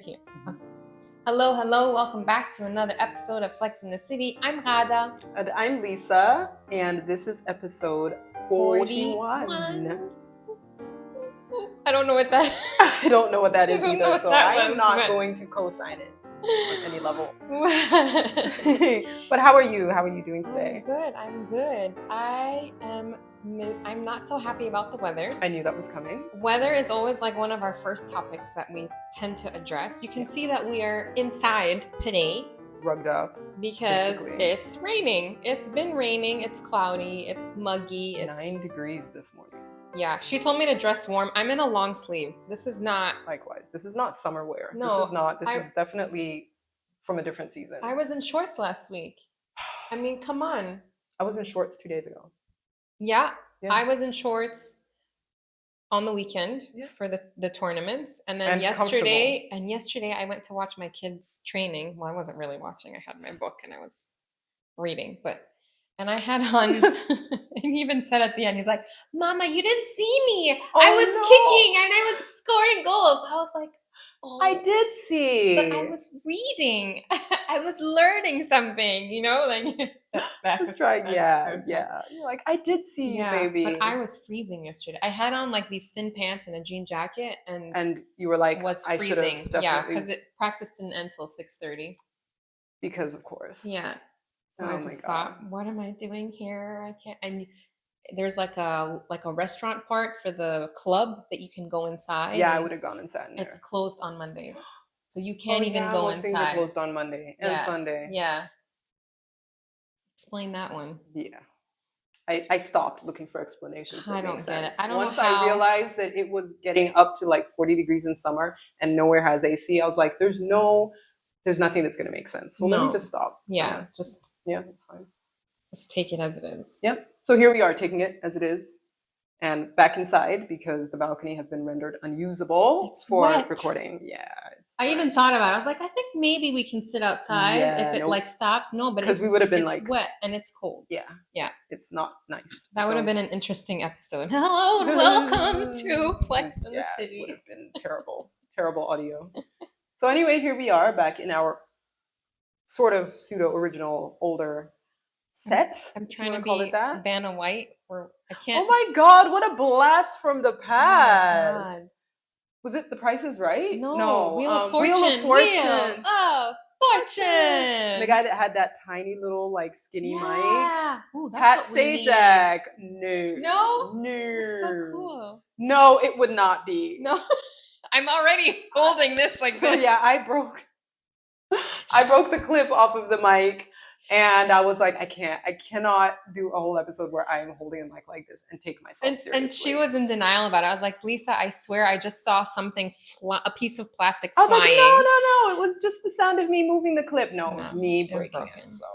Here. Okay. Hello, welcome back to another episode of Flex in the City. I'm Rada. And I'm Lisa, and this is episode 41. I don't know what that I don't know what that is I don't know either, what so that I am was, not but- going to co-sign it on any level. But how are you? How are you doing today? I'm good. I'm not so happy about the weather. I knew that was coming. Weather is always like one of our first topics that we tend to address. You can see that we are inside today. Rugged up. Because basically. it's raining. It's been raining. It's cloudy. It's muggy. It's 9 degrees this morning. Yeah, she told me to dress warm. I'm in a long sleeve. This is not. Likewise. This is not summer wear. No, This is not. This is definitely from a different season. I was in shorts last week. I mean, come on. I was in shorts 2 days ago. Yeah, Yeah. I was in shorts on the weekend for the tournaments, and then yesterday I went to watch my kids training. Well, I wasn't really watching. I had my book and I was reading, and I had on. And he even said at the end, he's like, "Mama, you didn't see me. I was kicking and I was scoring goals." I was like, "Oh, I did see. but I was reading. I was learning something, like." That's right. Yeah. You're like, I did see you, baby. But I was freezing yesterday. I had on like these thin pants and a jean jacket, and you were like, was I freezing. definitely... Yeah, because it practice didn't end till 6:30. Because of course. Yeah. So I just thought, what am I doing here? I can't. And there's like a restaurant part for the club that you can go inside. Yeah, I would have gone inside. In there. It's closed on Mondays, so you can't even go most inside. Things are closed on Monday and Sunday. Yeah. Explain that one. Yeah. I stopped looking for explanations. I don't get it. I don't Once know how... I realized that it was getting up to like 40 degrees in summer and nowhere has AC, I was like, there's nothing that's going to make sense. So let me just stop. Yeah, it's fine. Just take it as it is. Yep. So here we are taking it as it is and back inside because the balcony has been rendered unusable for recording. Yeah. I even thought about it. I was like, I think maybe we can sit outside if it like stops. No, but because we would have been it's wet and it's cold. Yeah. Yeah. It's not nice. That would have been an interesting episode. Hello and welcome to Flex in the City. It would have been terrible, terrible audio. So anyway, here we are back in our sort of pseudo-original older set. I'm trying to be Vanna White. I can't. Oh my God, what a blast from the past. Oh, was it The Price is Right? No. Wheel of Fortune. Wheel of Fortune. Wheel of Fortune. The guy that had that tiny little like skinny mic. Ooh, Pat Sajak. No. That's so cool. No, it would not be. No. I'm already holding this like this. Yeah, I broke the clip off of the mic. And I was like, I cannot do a whole episode where I am holding a mic like this and take myself seriously. And she was in denial about it. I was like, Lisa, I swear I just saw something, a piece of plastic flying. I was like, no. It was just the sound of me moving the clip. No, it was me breaking it. So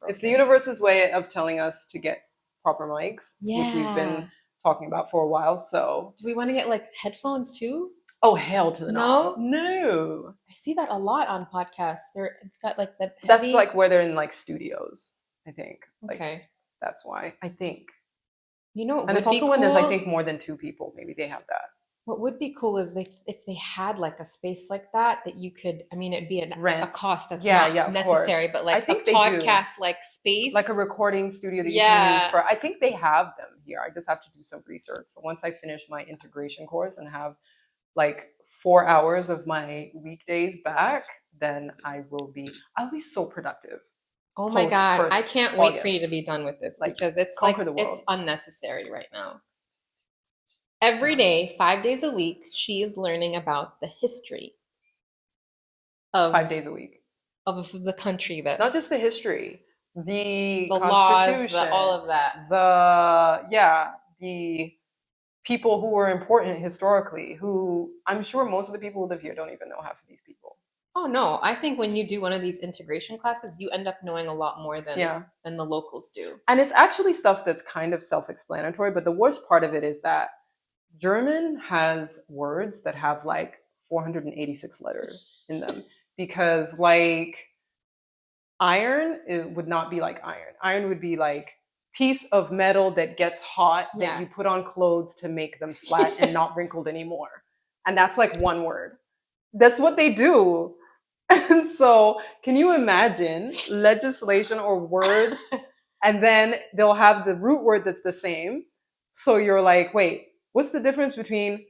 it's the universe's way of telling us to get proper mics, which we've been talking about for a while. So do we want to get like headphones too? Oh, hell to the no. No. I see that a lot on podcasts. It's got like the heavy... That's like where they're in like studios, I think. Okay. That's why, I think. And it's also when there's, I think, more than 2 people. Maybe they have that. What would be cool is if they had like a space like that you could, I mean, it'd be a cost that's not necessary, but like I think a podcast like space. Like a recording studio that you can use for, I think they have them here. I just have to do some research. So once I finish my integration course and have like 4 hours of my weekdays back, then I'll be so productive. Oh my God. I can't wait for you to be done with this because it's like, it's unnecessary right now. Every day, 5 days a week, she is learning about the history of 5 days a week of the country that not just the history, the laws, all of that. The people who were important historically, who I'm sure most of the people who live here don't even know half of these people. Oh no, I think when you do one of these integration classes, you end up knowing a lot more than the locals do. And it's actually stuff that's kind of self-explanatory, but the worst part of it is that German has words that have like 486 letters in them because like iron, it would not be like iron. Iron would be like piece of metal that gets hot that you put on clothes to make them flat and not wrinkled anymore. And that's like one word. That's what they do. And so can you imagine legislation or words, and then they'll have the root word that's the same. So you're like, wait, what's the difference between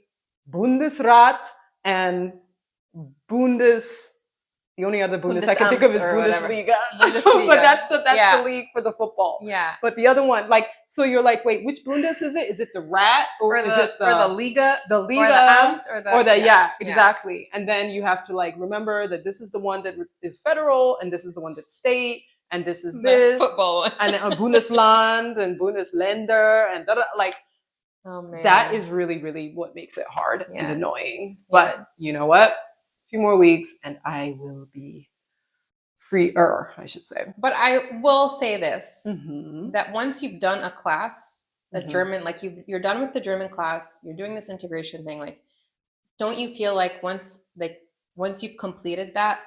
Bundesrat and Bundes? The only other Bundes I can think of is Bundesliga. But that's the league for the football. Yeah. But the other one, like, so you're like, wait, which Bundes is it? Is it the Rat or is it the Liga? The Liga or the Amt yeah, exactly. And then you have to like remember that this is the one that is federal and this is the one that's state and this is this football and Bundesland and Bundesländer and like. Oh man. That is really, really what makes it hard and annoying. But you know what? A few more weeks and I will be freer, I should say. But I will say this, that once you've done a class, the German, like you're done with the German class, you're doing this integration thing, like, don't you feel like once you've completed that,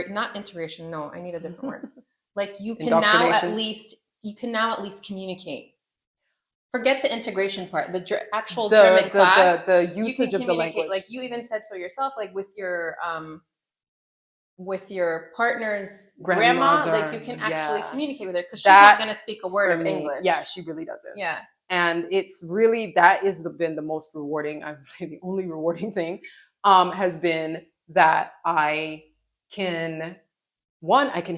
not integration, no, I need a different word. Like you can now at least communicate. Forget the integration part. The actual German class, the usage of the language. Like you even said so yourself, like with your partner's grandma, like you can actually communicate with her because she's not going to speak a word of English. Yeah, she really doesn't. Yeah, and it's really been the most rewarding. I would say the only rewarding thing has been that I can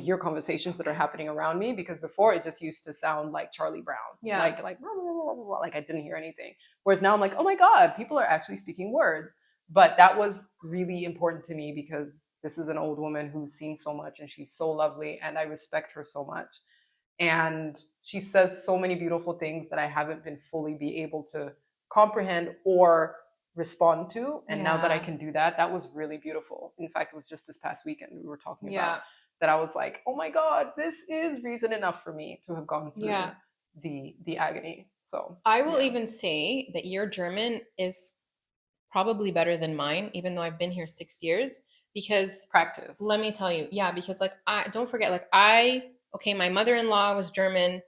hear conversations that are happening around me, because before it just used to sound like Charlie Brown. Yeah. Like I didn't hear anything. Whereas now I'm like, oh my God, people are actually speaking words. But that was really important to me because this is an old woman who's seen so much and she's so lovely and I respect her so much. And she says so many beautiful things that I haven't been fully be able to comprehend or respond to. And now that I can do that, that was really beautiful. In fact, it was just this past weekend we were talking about that. I was like, oh my God, this is reason enough for me to have gone through the agony. So I will even say that your German is probably better than mine, even though I've been here 6 years, because practice. Let me tell you. Yeah, because like don't forget, like my mother-in-law was German,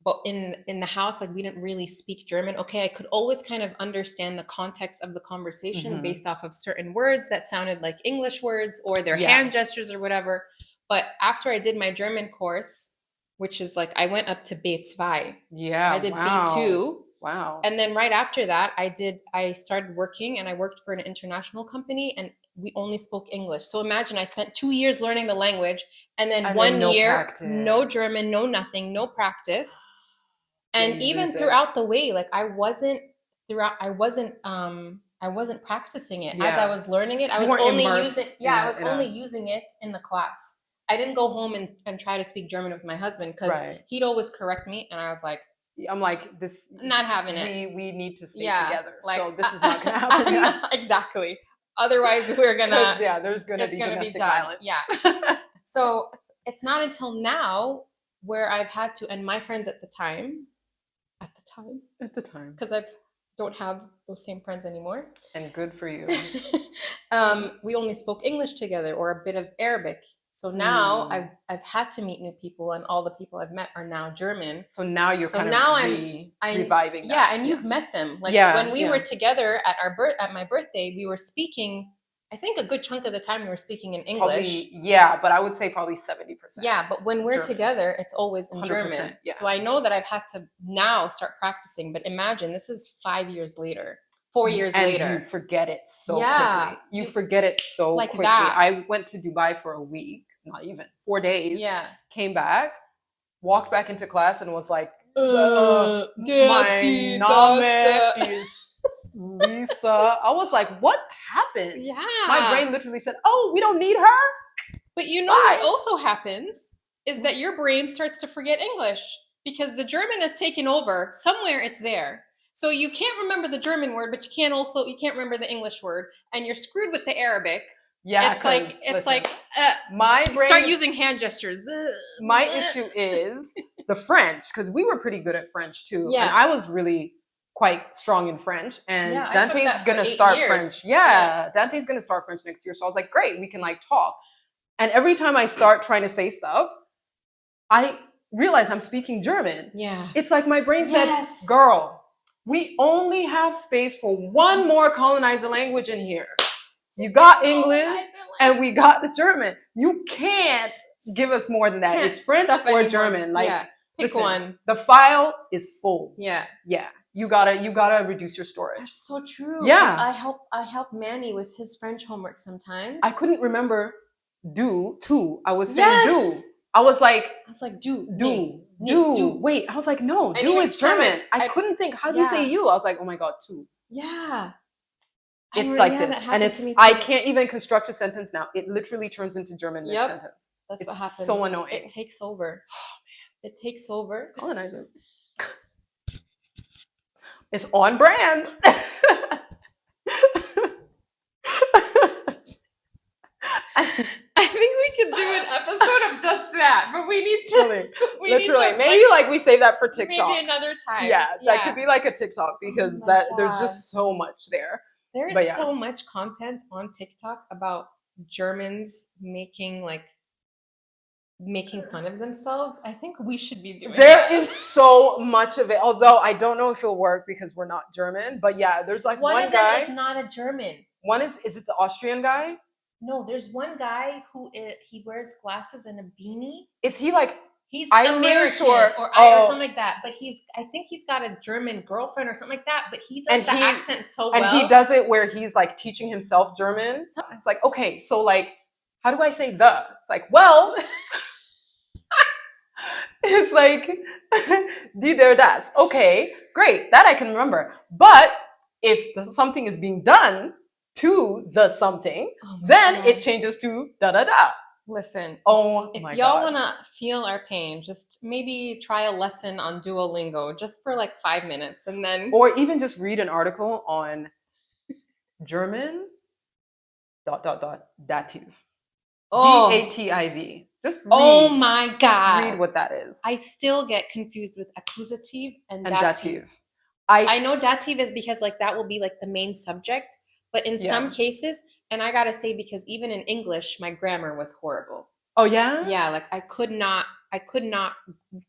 but in the house, like we didn't really speak German. Okay, I could always kind of understand the context of the conversation based off of certain words that sounded like English words or their hand gestures or whatever. But after I did my German course, which is like I went up to B2. Yeah, I did B2. Wow. And then right after that, I started working and I worked for an international company and we only spoke English. So imagine I spent 2 years learning the language and then 1 year, no German, no nothing, no practice. And even throughout the way, like I wasn't practicing it as I was learning it. I was only using it in the class. I didn't go home and try to speak German with my husband because he'd always correct me. And I was like, I'm like, this not having it. We need to stay together. Like, so this is not going to happen. Exactly. Otherwise, we're gonna. There's gonna be domestic violence. Yeah. So it's not until now where I've had to, and my friends at the time, because I don't have those same friends anymore. And good for you. We only spoke English together or a bit of Arabic. So now I've had to meet new people, and all the people I've met are now German. So now you're kind of reviving that. Yeah, and you've met them. Like when we were together at my birthday, we were speaking. I think a good chunk of the time we were speaking in English. But I would say probably 70%. Yeah, but when we're together, it's always in German. Yeah. So I know that I've had to now start practicing. But imagine this is 5 years later. 4 years later. You forget it so quickly. You forget it so like quickly. I went to Dubai for a week, not even 4 days. Yeah. Came back, walked back into class and was like, my name is Lisa. I was like, what happened? Yeah. My brain literally said, oh, we don't need her. But you know what also happens is that your brain starts to forget English because the German has taken over. Somewhere it's there. So you can't remember the German word, but you can't remember the English word, and you're screwed with the Arabic. Yeah, it's like my brain start using hand gestures. My issue is the French, because we were pretty good at French too. Yeah. And I was really quite strong in French, and Dante's gonna start French. Dante's gonna start French next year. So I was like, great, we can like talk. And every time I start trying to say stuff, I realize I'm speaking German. Yeah. It's like my brain said, girl, we only have space for one more colonizer language in here. You got English, and we got the German. You can't give us more than that. It's French or German. Like, pick one. The file is full. Yeah. You gotta reduce your storage. That's so true. Yeah. I help Manny with his French homework sometimes. I couldn't remember do. I was saying do. I was like do. Wait, I was like, no, do is German. I couldn't think, how do you say you? I was like, oh my God, two. Yeah. It's like this. And I can't even construct a sentence now. It literally turns into German mid-sentence. That's what happens. So annoying. It takes over. It takes over. Colonizers. It's on brand. I think we could do an episode of just that, but we need to. Literally, maybe like we save that for TikTok. Maybe another time. Yeah, that could be like a TikTok because there's just so much there. There is so much content on TikTok about Germans making fun of themselves. I think we should be doing There is so much of it, although I don't know if it'll work because we're not German. But yeah, there's like one of guy. them is not a German. One is it the Austrian guy? No, there's one guy he wears glasses and a beanie. Is he like? He's American or something like that. But I think he's got a German girlfriend or something like that. But he does the accent so well. And he does it where he's like teaching himself German. It's like, okay, so like, how do I say the? It's like, well. It's like, die der das. Okay, great. That I can remember. But if something is being done to the something, then it changes to da da da. Listen, if y'all want to feel our pain, just maybe try a lesson on Duolingo just for like 5 minutes and then... Or even just read an article on German ... dative. Dativ. Just read. Oh my God. Just read what that is. I still get confused with accusative and dative. I know dative is because like that will be like the main subject, but in some cases, and I gotta say, because even in English, my grammar was horrible. Oh yeah? Yeah, like I could not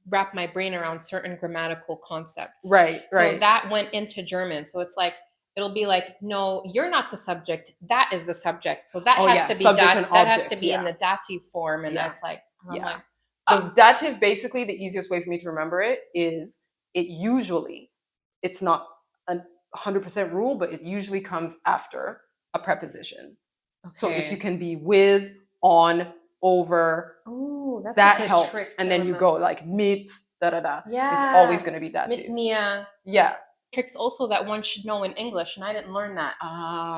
wrap my brain around certain grammatical concepts. Right. So that went into German. So it's like it'll be like, no, you're not the subject. That is the subject. So that has to be that has to be in the dative form, and that's like, I'm like, so dative, basically, the easiest way for me to remember it is it's not 100% rule, but it usually comes after a preposition. Okay. So if you can be with, on, over, that helps. Trick and then you go like mit, da da da. Yeah, it's always going to be dative. Mit mir. Yeah. Tricks also that one should know in English, and I didn't learn that.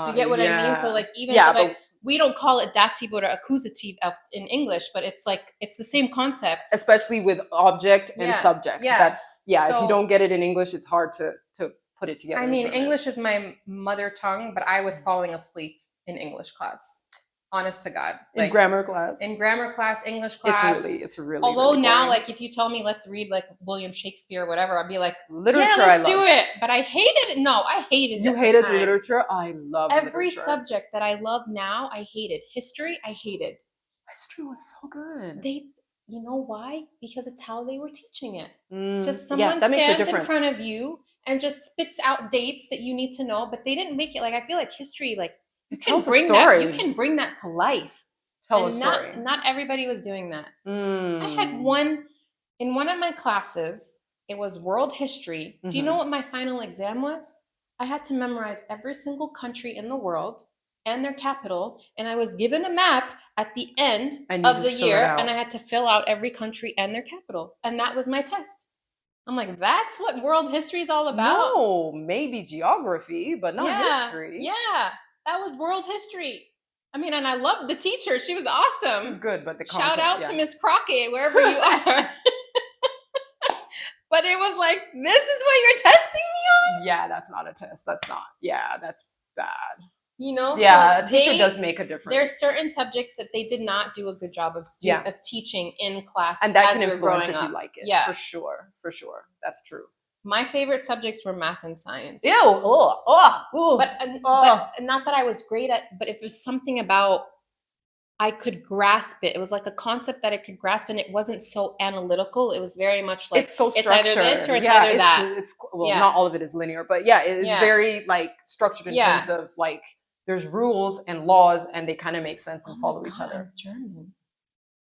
So you get what I mean? So like even so like we don't call it dative or accusative in English, but it's like it's the same concept. Especially with object and subject. Yeah. That's so, if you don't get it in English, it's hard to put it together. I mean, English is my mother tongue, but I was falling asleep in English class. Honest to God. Like, in grammar class, English class. It's really. Although really now, like, if you tell me let's read like William Shakespeare or whatever, I'd be like, literature. Yeah, let's do it. But I hated it. No, I hated it. You hated literature. I love every literature. Subject that I love now. I hated history. I hated. History was so good. You know why? Because it's how they were teaching it. Just someone stands in front of you and just spits out dates that you need to know, but they didn't make it like I feel like history like. You can bring that to life. Tell a story. Not everybody was doing that. I had in one of my classes, it was world history. Do you know what my final exam was? I had to memorize every single country in the world and their capital, and I was given a map at the end of the year, and I had to fill out every country and their capital, and that was my test. I'm like, that's what world history is all about? No, maybe geography, but not history. Yeah. That was world history. I mean, and I loved the teacher. She was awesome. She was good, but the content, shout out to Miss Crockett, wherever you are. But it was like, this is what you're testing me on? Yeah, that's not a test. That's not. Yeah, that's bad. You know? Yeah, so a teacher does make a difference. There's certain subjects that they did not do a good job of teaching in class and that as can we're influence growing if up. You like it. Yeah. For sure. That's true. My favorite subjects were math and science. Ew! But not that I was great at, but if it was something about I could grasp it. It was like a concept that I could grasp, and it wasn't so analytical. It was very much like it's so structured. It's either this or it's either that. Not all of it is linear, but it is very like structured in terms of like there's rules and laws, and they kind of make sense and follow each other. I'm German.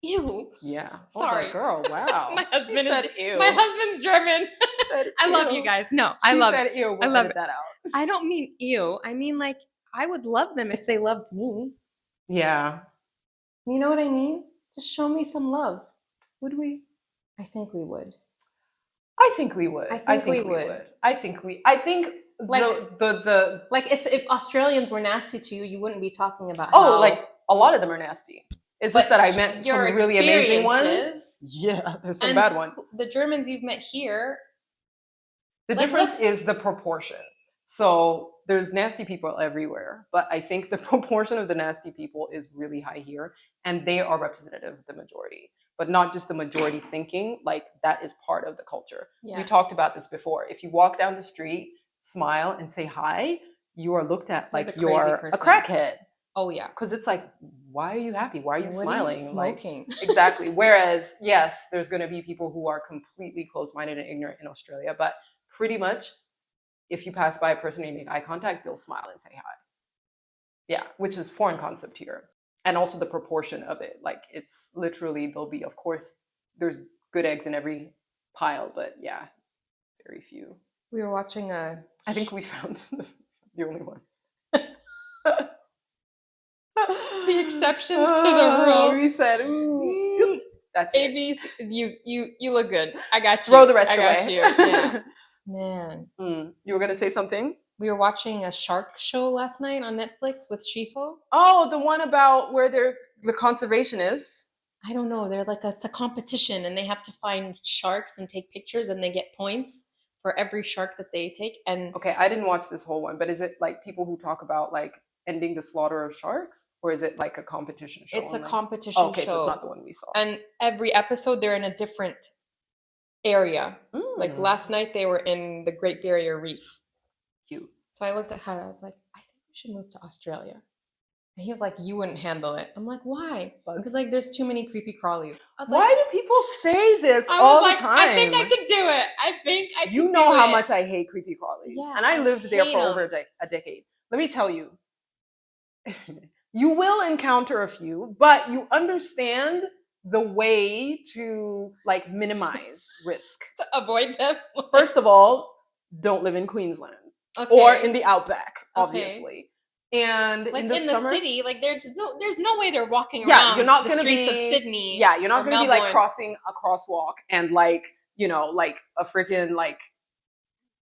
Ew. Yeah. Sorry, like, girl. Wow. my husband said, ew. My husband's German. Said, I love you guys. No, she I love said, it. ew. We'll I love edit it. that out. I don't mean ew. I mean like I would love them if they loved me. Yeah. You know what I mean? Just show me some love. Would we? I think we would. I think we would. I think we would. I think like the like if Australians were nasty to you, you wouldn't be talking about like a lot of them are nasty. It's just that I met some really amazing ones. Yeah, there's some bad ones. The Germans you've met here. The difference is the proportion. So there's nasty people everywhere, but I think the proportion of the nasty people is really high here, and they are representative of the majority, but not just the majority thinking, like that is part of the culture. Yeah. We talked about this before. If you walk down the street, smile and say hi, you are looked at like you're a crackhead. Oh yeah. Because it's like, why are you happy? Why are you smiling? Are you smoking? Like, exactly. Whereas, yes, there's going to be people who are completely closed-minded and ignorant in Australia, but pretty much if you pass by a person and you make eye contact, they'll smile and say hi. Yeah, which is foreign concept here. And also the proportion of it. Like it's literally, there'll be, of course, there's good eggs in every pile, but yeah, very few. We were watching I think we found the only ones. The exceptions to the rule. We said, ooh, that's ABs, you look good. I got you. Throw the rest away. I got you. Yeah. Man. You were going to say something? We were watching a shark show last night on Netflix with Shifo. Oh, the one about where the conservation is. I don't know. They're like, it's a competition and they have to find sharks and take pictures and they get points for every shark that they take. And okay, I didn't watch this whole one, but is it like people who talk about like ending the slaughter of sharks, or is it like a competition show? It's a competition show. Okay, so it's not the one we saw. And every episode they're in a different area. Like last night they were in the Great Barrier Reef. Cute. So I looked at Hannah, I was like, I think we should move to Australia. And he was like, you wouldn't handle it. I'm like, why? Because like there's too many creepy crawlies. I was why like, do people say this all the time? I think I can do it. I think I can do it. You know how much I hate creepy crawlies. Yeah, and I lived there for over a decade. Let me tell you, you will encounter a few, but you understand the way to like minimize risk. To avoid them? First of all, don't live in Queensland. Okay. Or in the outback, obviously. Okay. And like in the summer, city, like there's no way they're walking around you're not the gonna streets be, of Sydney. Yeah, you're not going to be like crossing a crosswalk and like, you know, like a freaking like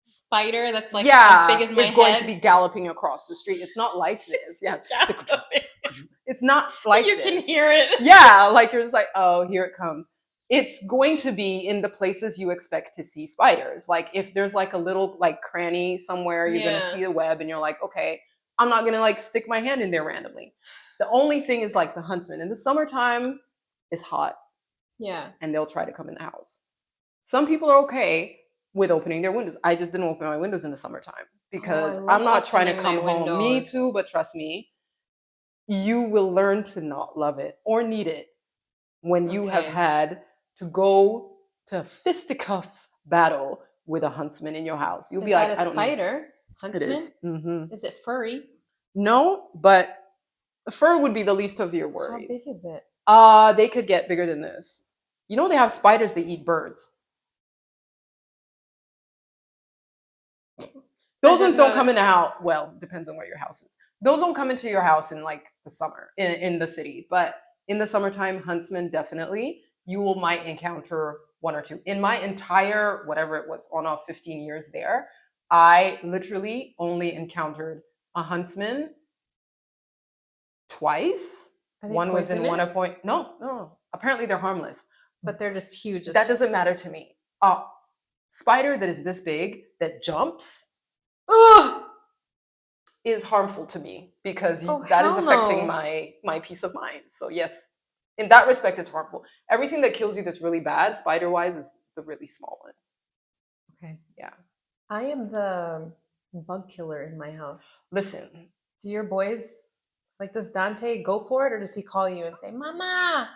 spider that's like as big as my head. It's going to be galloping across the street. It's not like this. Yeah. It's not like you this. Can hear it. Yeah, like you're just like, oh, here it comes. It's going to be in the places you expect to see spiders. Like if there's like a little like cranny somewhere, you're going to see a web and you're like, okay, I'm not going to like stick my hand in there randomly. The only thing is like the huntsman. In the summertime, it's hot. Yeah. And they'll try to come in the house. Some people are okay with opening their windows. I just didn't open my windows in the summertime because I'm not trying to come home. Me too, but trust me, you will learn to not love it or need it when you have had to go to fisticuffs battle with a huntsman in your house. You'll be like, I don't know. Spider? Huntsman? It is. Mm-hmm. Is it furry? No, but fur would be the least of your worries. How big is it? They could get bigger than this. You know they have spiders that eat birds. Those ones don't come in the house. Well, depends on where your house is. Those don't come into your house in like the summer in the city, but in the summertime, huntsmen definitely. You might encounter one or two. In my entire, whatever it was, on 15 years there, I literally only encountered a huntsman twice. One was in one point. No. Apparently they're harmless. But they're just huge. That doesn't matter to me. Spider that is this big, that jumps, is harmful to me because that is affecting my peace of mind. So yes, in that respect, it's harmful. Everything that kills you that's really bad, spider-wise, is the really small ones. Okay. Yeah. I am the bug killer in my house. Listen. Do your boys, like, does Dante go for it or does he call you and say, Mama?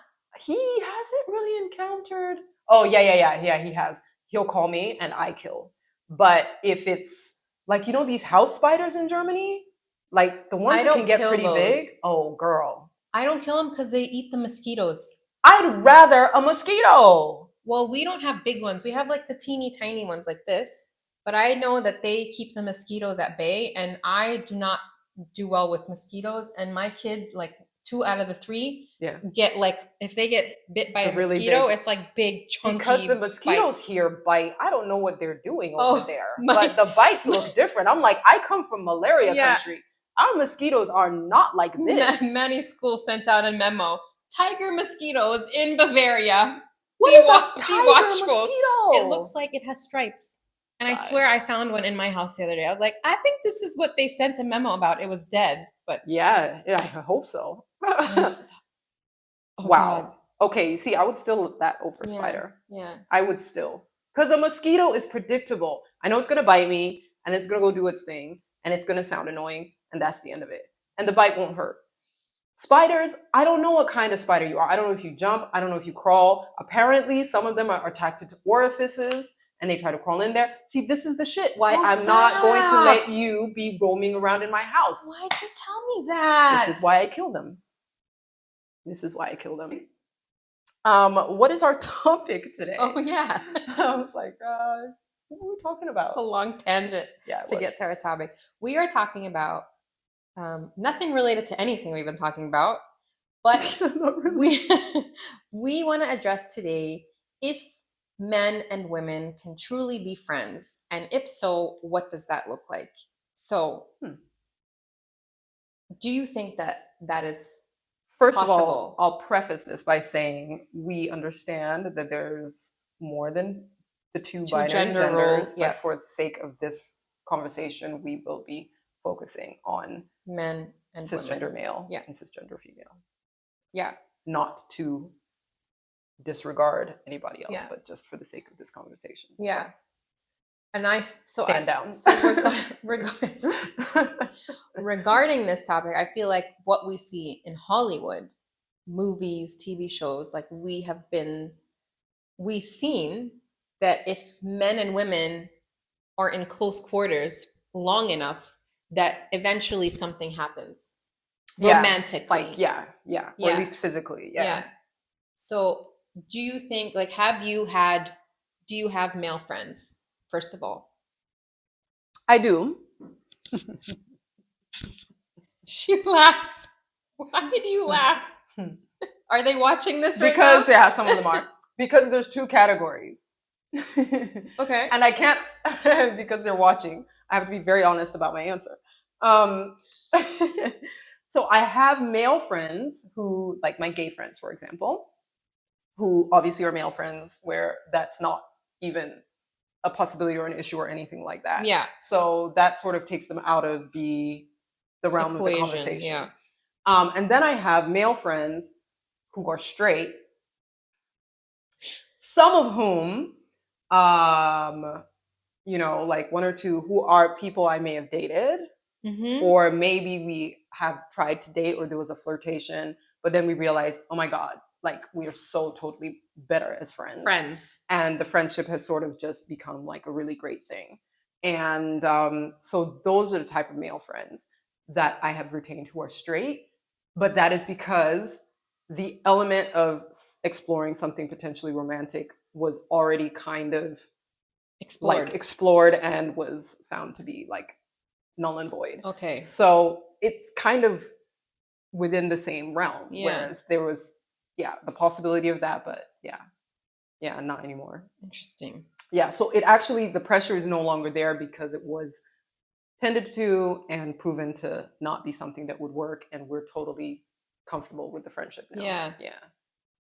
He hasn't really encountered. Oh, yeah, he has. He'll call me and I kill. But if it's like, you know, these house spiders in Germany, Like the ones that can get pretty big. Oh, girl. I don't kill them because they eat the mosquitoes. I'd rather a mosquito. Well, we don't have big ones. We have like the teeny tiny ones like this. But I know that they keep the mosquitoes at bay, and I do not do well with mosquitoes. And my kid, like 2 out of the 3, get like, if they get bit by a mosquito, it's like big chunky. Because the mosquitoes here bite. I don't know what they're doing over there, but the bites look different. I'm like, I come from malaria country. Our mosquitoes are not like this. Many schools sent out a memo: tiger mosquitoes in Bavaria. What is a tiger mosquito? It looks like it has stripes. And I swear I found one in my house the other day. I was like, I think this is what they sent a memo about. It was dead, but yeah, I hope so. Wow. God. Okay, you see, I would still look that over a spider. Yeah. I would still. Because a mosquito is predictable. I know it's going to bite me, and it's going to go do its thing, and it's going to sound annoying, and that's the end of it. And the bite won't hurt. Spiders, I don't know what kind of spider you are. I don't know if you jump. I don't know if you crawl. Apparently, some of them are attracted to orifices, and they try to crawl in there. See, this is the shit why I'm not going to let you be roaming around in my house. Why'd you tell me that? This is why I killed them. What is our topic today? Oh, yeah. I was like, what are we talking about? It's a long tangent to get to our topic. We are talking about nothing related to anything we've been talking about, but really. we want to address today if men and women can truly be friends, and if so, what does that look like? So, do you think that is First possible? Of all, I'll preface this by saying we understand that there's more than the two binary genders, but for the sake of this conversation, we will be focusing on men and cisgender male and cisgender female. Yeah. Not to disregard anybody else, but just for the sake of this conversation. Yeah. And stand down. So regarding this topic, I feel like what we see in Hollywood, movies, TV shows, like we've seen that if men and women are in close quarters long enough, that eventually something happens romantically. Like, or at least physically. Yeah. So do you think, like, do you have male friends, first of all? I do. She laughs. Why do you laugh? Are they watching this right now? Because, some of them are. Because because there's 2 categories. Okay. And I can't, because they're watching, I have to be very honest about my answer. So I have male friends who, like my gay friends, for example, who obviously are male friends where that's not even a possibility or an issue or anything like that. Yeah. So that sort of takes them out of the realm of the conversation. Yeah. And then I have male friends who are straight, some of whom, like 1 or 2 who are people I may have dated, or maybe we have tried to date, or there was a flirtation, but then we realized, oh my God, like we are so totally better as friends. And the friendship has sort of just become like a really great thing. And so those are the type of male friends that I have retained who are straight, but that is because the element of exploring something potentially romantic was already kind of explored and was found to be like null and void. Okay. So it's kind of within the same realm. Whereas there was, the possibility of that, but not anymore. Interesting. Yeah. So it actually, the pressure is no longer there because it was tended to and proven to not be something that would work. And we're totally comfortable with the friendship now. Yeah.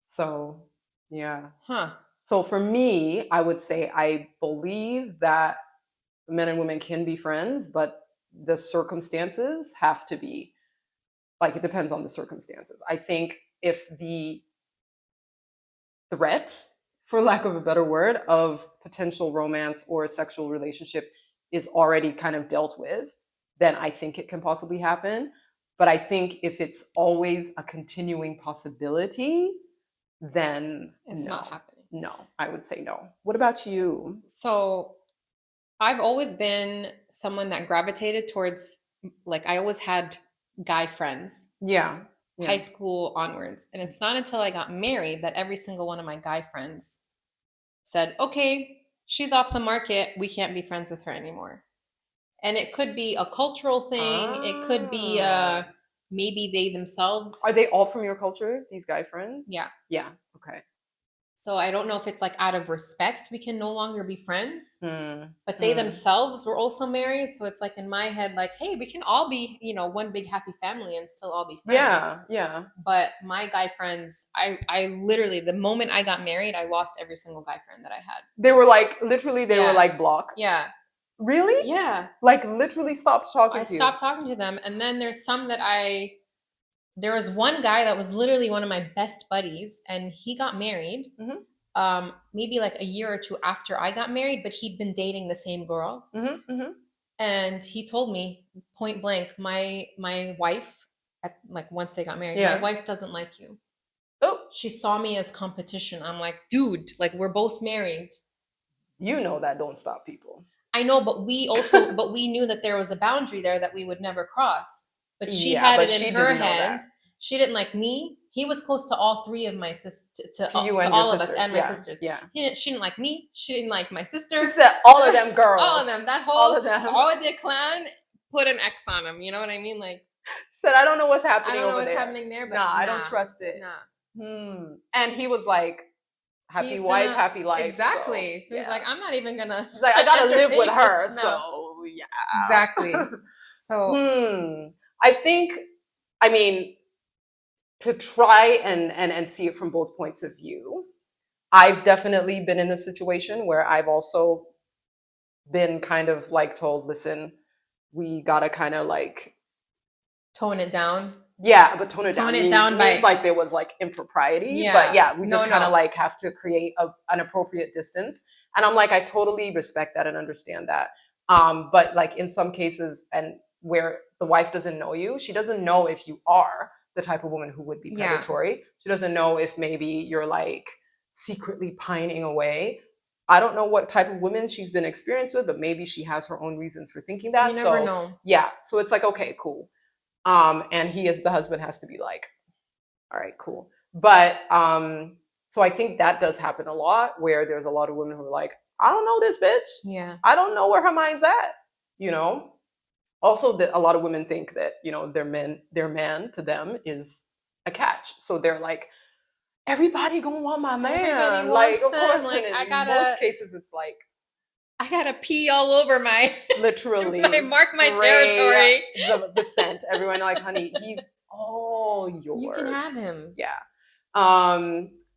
So, yeah. Huh. So for me, I would say I believe that men and women can be friends, but the circumstances have to be, like, it depends on the circumstances. I think if the threat, for lack of a better word, of potential romance or a sexual relationship is already kind of dealt with, then I think it can possibly happen. But I think if it's always a continuing possibility, then it's not happening. No, I would say no. What about you? So I've always been someone that gravitated towards like I always had guy friends. Yeah. High school onwards. And it's not until I got married that every single one of my guy friends said, okay, she's off the market. We can't be friends with her anymore. And it could be a cultural thing. It could be maybe they themselves. Are they all from your culture, these guy friends? Yeah. Yeah. Okay. So I don't know if it's like out of respect, we can no longer be friends. But they themselves were also married. So it's like in my head, like, hey, we can all be, one big happy family and still all be friends. Yeah. Yeah. But my guy friends, I literally, the moment I got married, I lost every single guy friend that I had. They were like, literally, they were like blocked. Yeah. Really? Yeah. Like literally stopped talking to you. I stopped talking to them. And then there's some that there was one guy that was literally one of my best buddies, and he got married maybe like a year or two after I got married, but he'd been dating the same girl. And he told me point blank, my wife, like once they got married, my wife doesn't like you. Oh, she saw me as competition. I'm like, dude, like we're both married. You know that don't stop people. I know, but we knew that there was a boundary there that we would never cross. But she had it in her head. She didn't like me. He was close to all three of my sisters, to all of us and my sisters. Yeah. She didn't like me. She didn't like my sister. She said all of them girls. All of them. That whole Oedid clan put an X on them. You know what I mean? Like, she said, I don't know what's happening. I don't know what's happening there, but I don't trust it. And he was like, happy wife, happy life. Exactly. So he's like, I'm not even gonna. He's like, I gotta live with her. No. So yeah. Exactly. So I mean, to try and see it from both points of view, I've definitely been in a situation where I've also been kind of like told, listen, we gotta kind of like tone it down. Yeah, but tone it down means like there was like impropriety. Yeah. But yeah, we just kind of like have to create an appropriate distance. And I'm like, I totally respect that and understand that. But like in some cases, and where the wife doesn't know you, she doesn't know if you are the type of woman who would be predatory. Yeah. She doesn't know if maybe you're like secretly pining away. I don't know what type of women she's been experienced with, but maybe she has her own reasons for thinking that. You never know. Yeah. So it's like, okay, cool. And the husband has to be like, all right, cool. But, so I think that does happen a lot, where there's a lot of women who are like, I don't know this bitch. Yeah. I don't know where her mind's at, Also, a lot of women think that, their man to them is a catch. So they're like, everybody gonna want my man. Like, of course, like, in most cases, it's like, I gotta pee all over my literally mark my territory. The scent. Everyone like, honey, he's all yours. You can have him. Yeah.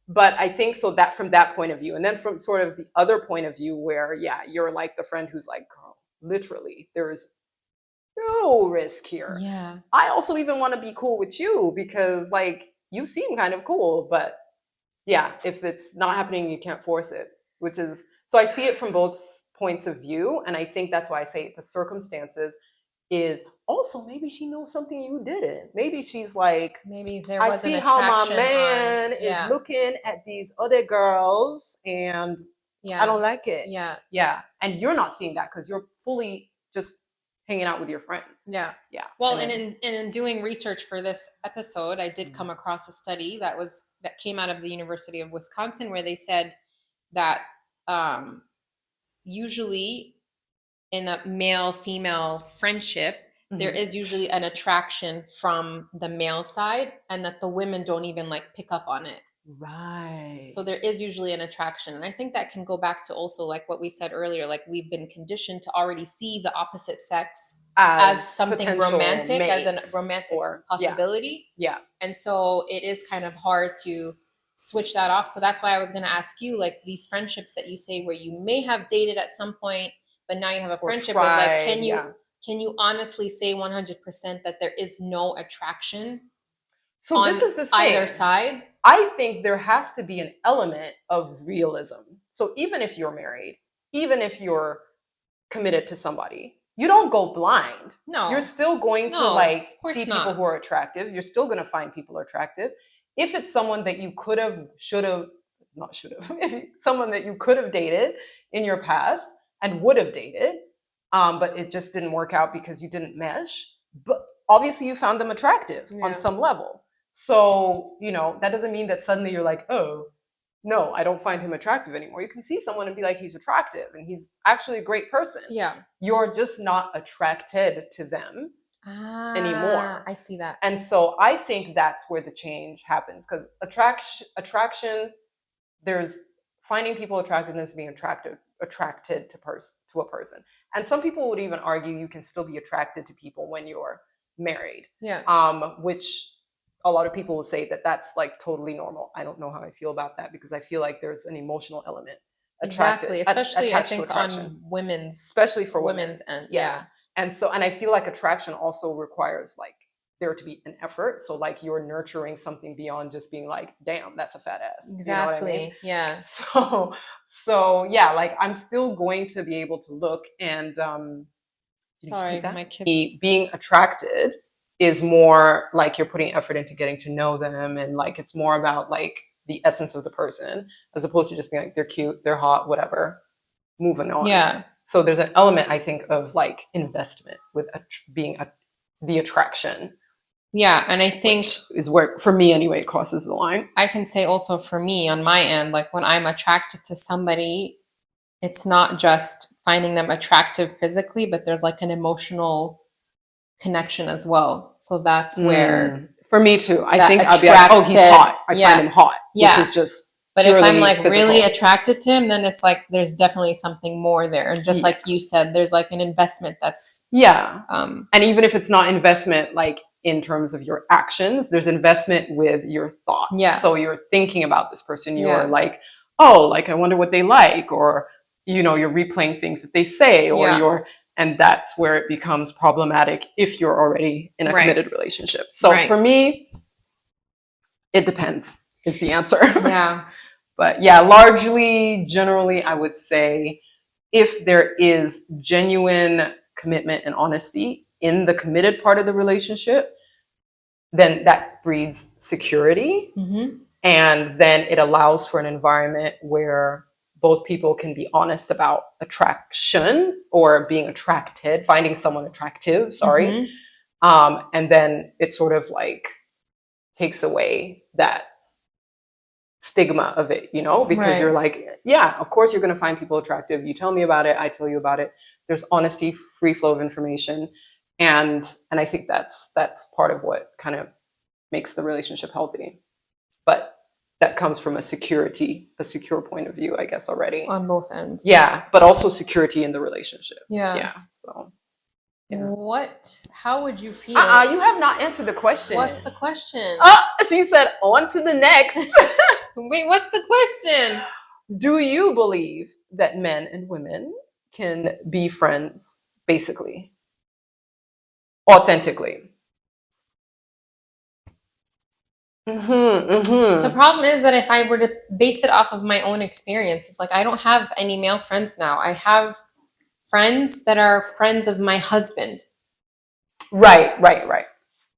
But I think so that from that point of view, and then from sort of the other point of view where, you're like the friend who's like, girl, literally, there is no risk here. Yeah. I also even want to be cool with you because like you seem kind of cool, but if it's not happening, you can't force it, so I see it from both points of view. And I think that's why I say the circumstances is also maybe she knows something you didn't. Maybe she's like, maybe there was I see how my man is looking at these other girls and I don't like it. Yeah. Yeah. And you're not seeing that because you're fully just hanging out with your friend. Yeah. Yeah. Well, and in doing research for this episode, I did come across a study that came out of the University of Wisconsin, where they said that usually in a male-female friendship, there is usually an attraction from the male side, and that the women don't even like pick up on it. Right. So there is usually an attraction. And I think that can go back to also like what we said earlier, like we've been conditioned to already see the opposite sex as something romantic, as a romantic possibility. Yeah. And so it is kind of hard to switch that off. So that's why I was going to ask you, like these friendships that you say where you may have dated at some point, but now you have a friendship with, like, can you honestly say 100% that there is no attraction? So this is the thing. Either side? I think there has to be an element of realism. So even if you're married, even if you're committed to somebody, you don't go blind. No. You're still going to like see people who are attractive. You're still going to find people attractive. If it's someone that you someone that you could have dated in your past and would have dated, but it just didn't work out because you didn't mesh, but obviously you found them attractive on some level. So, that doesn't mean that suddenly you're like, oh, no, I don't find him attractive anymore. You can see someone and be like, he's attractive and he's actually a great person. Yeah. You're just not attracted to them anymore. I see that. And so I think that's where the change happens, because attraction, there's finding people attractive as being attracted to a person. And some people would even argue you can still be attracted to people when you're married. Yeah. Which a lot of people will say that that's like totally normal. I don't know how I feel about that, because I feel like there's an emotional element. Exactly, especially I think on women's, especially for women's end. Yeah. And I feel like attraction also requires like there to be an effort. So like you're nurturing something beyond just being like, damn, that's a fat ass. Exactly. You know what I mean? Yeah. So yeah, like I'm still going to be able to look and sorry, my kid. Being attracted is more like you're putting effort into getting to know them, and like it's more about like the essence of the person, as opposed to just being like, they're cute, they're hot, whatever, moving on. Yeah. So there's an element, I think, of like investment with the attraction. Yeah, and I think is where, for me anyway, it crosses the line. I can say also for me on my end, like when I'm attracted to somebody, it's not just finding them attractive physically, but there's like an emotional connection as well. So that's where for me too. I think I'll be like, oh, he's hot. I find him hot. Yeah. Which is just. But if I'm like really attracted to him, then it's like there's definitely something more there. And just like you said, there's like an investment that's and even if it's not investment like in terms of your actions, there's investment with your thoughts. Yeah. So you're thinking about this person, you're like, oh, like I wonder what they like, or you're replaying things that they say, or and that's where it becomes problematic if you're already in a committed relationship. So for me, it depends is the answer. Yeah. But yeah, largely, generally, I would say if there is genuine commitment and honesty in the committed part of the relationship, then that breeds security. Mm-hmm. And then it allows for an environment where both people can be honest about attraction or being attracted, finding someone attractive, and then it sort of like takes away that stigma of it, because you're like, yeah, of course you're going to find people attractive. You tell me about it, I tell you about it. There's honesty, free flow of information, and I think that's part of what kind of makes the relationship healthy. But that comes from a secure point of view, I guess, already on both ends. Yeah, but also security in the relationship. Yeah. So. Yeah. How would you feel? You have not answered the question. What's the question? She said, on to the next. Wait, what's the question? Do you believe that men and women can be friends, basically? Authentically? The problem is that if I were to base it off of my own experience, it's like I don't have any male friends now. I have friends that are friends of my husband. Right.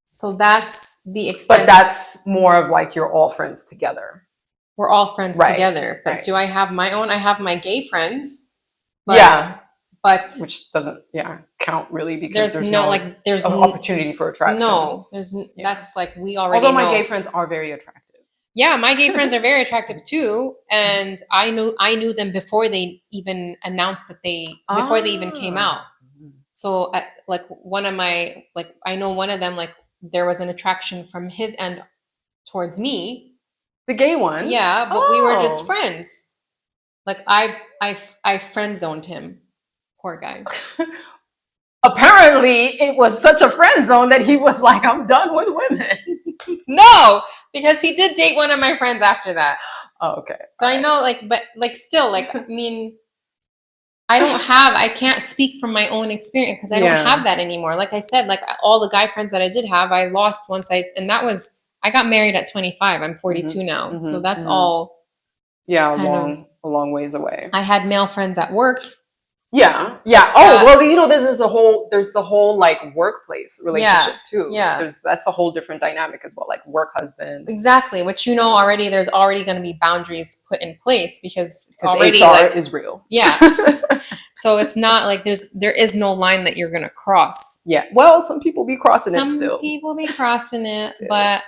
So that's the extent. But that's more of like you're all friends together. We're all friends together. But do I have my own? I have my gay friends. But which doesn't count really, because there's no opportunity for attraction. No, that's like we already Although my gay friends are very attractive. Yeah, my gay friends are very attractive too, and I knew them before they even announced that before they even came out. So like one of my I know one of them, like there was an attraction from his end towards me. The gay one? Yeah, but we were just friends. Like I friend zoned him. Poor guy. Apparently, it was such a friend zone that he was like, I'm done with women. No, because he did date one of my friends after that. Oh, okay. So I know, but still, I mean, I can't speak from my own experience because I don't have that anymore. Like I said, like all the guy friends that I did have, I lost once I got married at 25. I'm 42 now. So that's all. Yeah, a long ways away. I had male friends at work. Yeah. Oh, well, there's the whole like workplace relationship too. Yeah. That's a whole different dynamic as well, like work husband. Exactly, which already, there's already going to be boundaries put in place because it's already HR is real. Yeah. So it's not like there is no line that you're gonna cross. Yeah. Well, some people be crossing it still. Some people be crossing it, but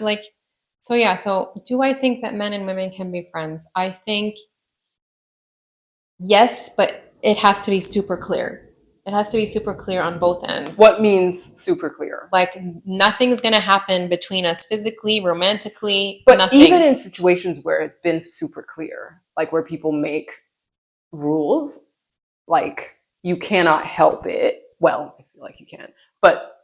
like, so yeah. So do I think that men and women can be friends? I think yes, but it has to be super clear. It has to be super clear on both ends. What means super clear? Like nothing's gonna happen between us physically, romantically, but nothing. Even in situations where it's been super clear, like where people make rules, like you cannot help it. Well, I feel like you can, but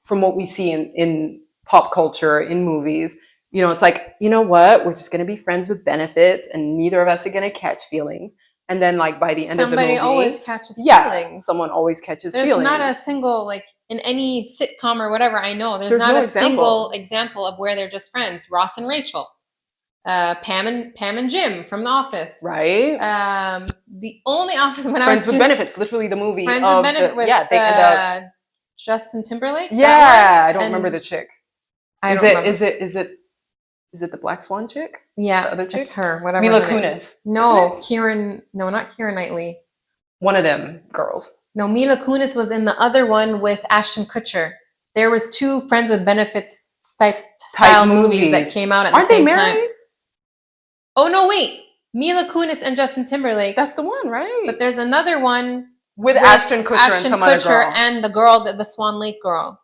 from what we see in pop culture, in movies, you know, it's like, you know what? We're just going to be friends with benefits and neither of us are going to catch feelings. And then like by the end of the movie, somebody always catches feelings. Someone always catches there's feelings. There's not a single, like in any sitcom or whatever, I know, there's not a single example of where they're just friends. Ross and Rachel. Pam and Jim from The Office, right? The only Office when Friends with Benefits, literally the movie. Friends with Benefits with Justin Timberlake. Yeah, I don't remember the chick. I don't remember. Is it the Black Swan chick? Yeah, the other chick. It's her. Whatever. Mila Kunis. No, Kieran. No, not Keira Knightley. One of them girls. No, Mila Kunis was in the other one with Ashton Kutcher. There was 2 Friends with Benefits style movies that came out at the same time. Aren't they married? Oh, no, wait. Mila Kunis and Justin Timberlake. That's the one, right? But there's another one with Ashton Kutcher and some other girl. And the girl, the Swan Lake girl.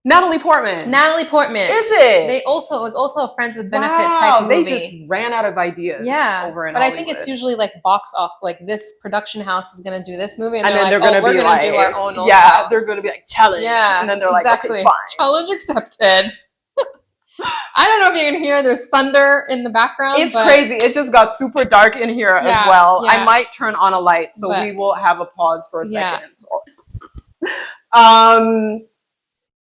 Natalie Portman. Is it? It was also a Friends with Benefit type movie. They just ran out of ideas. Yeah. Over in but Hollywood. I think it's usually like box off, like this production house is going to do this movie. And then they're like, we're going to do our own. Yeah, they're going to be like, challenge. Yeah, and then they're like, okay, fine. Challenge accepted. I don't know if you can hear there's thunder in the background. It's crazy. It just got super dark in here as well. Yeah. I might turn on a light, so we will have a pause for a second.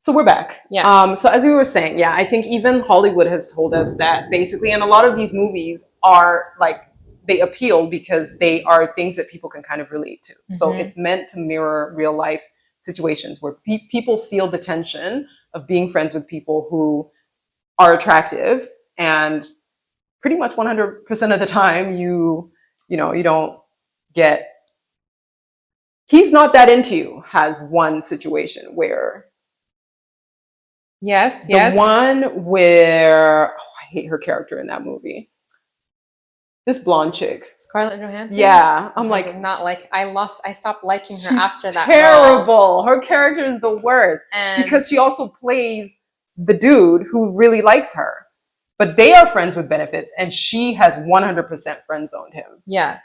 So we're back. Yeah. So as we were saying, I think even Hollywood has told us that basically, and a lot of these movies are like, they appeal because they are things that people can kind of relate to. Mm-hmm. So it's meant to mirror real life situations where people feel the tension of being friends with people who are attractive, and pretty much 100% of the time you don't get, he's not that into you, has one situation where the one where I hate her character in that movie, this blonde chick, Scarlett Johansson. Yeah, I'm like, I stopped liking her after that. Terrible. Her character is the worst because she also plays the dude who really likes her, but they are friends with benefits, and she has 100% friend zoned him. Yeah,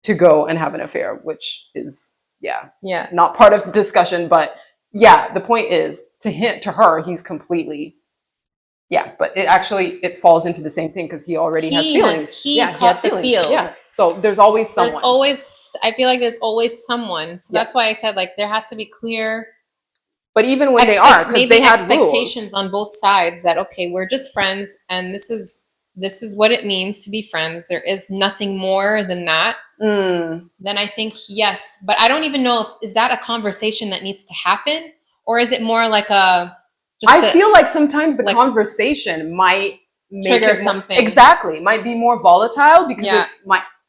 to go and have an affair, which is not part of the discussion, but the point is to her, he's completely. Yeah, but it falls into the same thing because he already has feelings. He caught the feels. Yeah. So there's always someone. I feel like there's always someone. So that's why I said like there has to be clear. But even when they are, because they have expectations rules on both sides that okay, we're just friends, and this is what it means to be friends. There is nothing more than that. Then I think yes, but I don't even know is that a conversation that needs to happen, or is it more like I feel like sometimes the conversation might trigger something. Exactly, might be more volatile because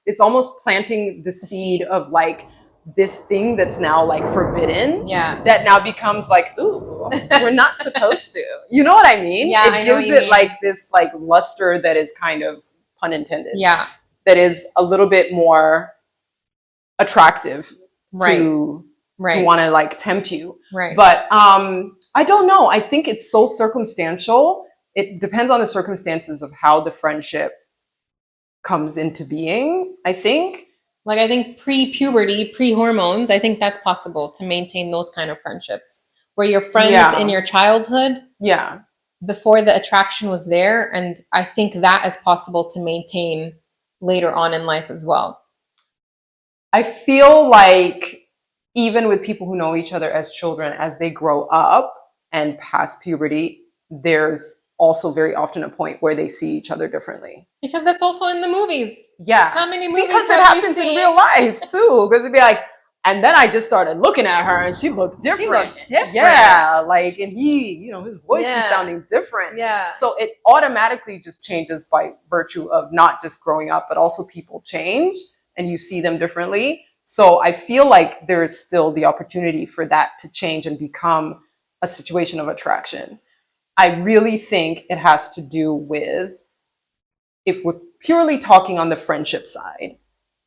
it's almost planting the seed of like this thing that's now like forbidden. Yeah, that now becomes like, ooh, we're not supposed to. You know what I mean? Yeah, it gives it like this like luster that is kind of pun intended. Yeah, that is a little bit more attractive to want to like tempt you. Right. But I don't know. I think it's so circumstantial. It depends on the circumstances of how the friendship comes into being, I think. Like, I think pre-puberty, pre-hormones, I think that's possible to maintain those kind of friendships where you're friends in your childhood. Yeah. Before the attraction was there. And I think that is possible to maintain later on in life as well. I feel like even with people who know each other as children, as they grow up and past puberty, there's also very often a point where they see each other differently. Because that's also in the movies. Yeah. How many movies because it happens in real life too. Because it'd be like, and then I just started looking at her and she looked different. Yeah. Like, and he, his voice was sounding different. Yeah. So it automatically just changes by virtue of not just growing up, but also people change and you see them differently. So I feel like there is still the opportunity for that to change and become a situation of attraction. I really think it has to do with, if we're purely talking on the friendship side,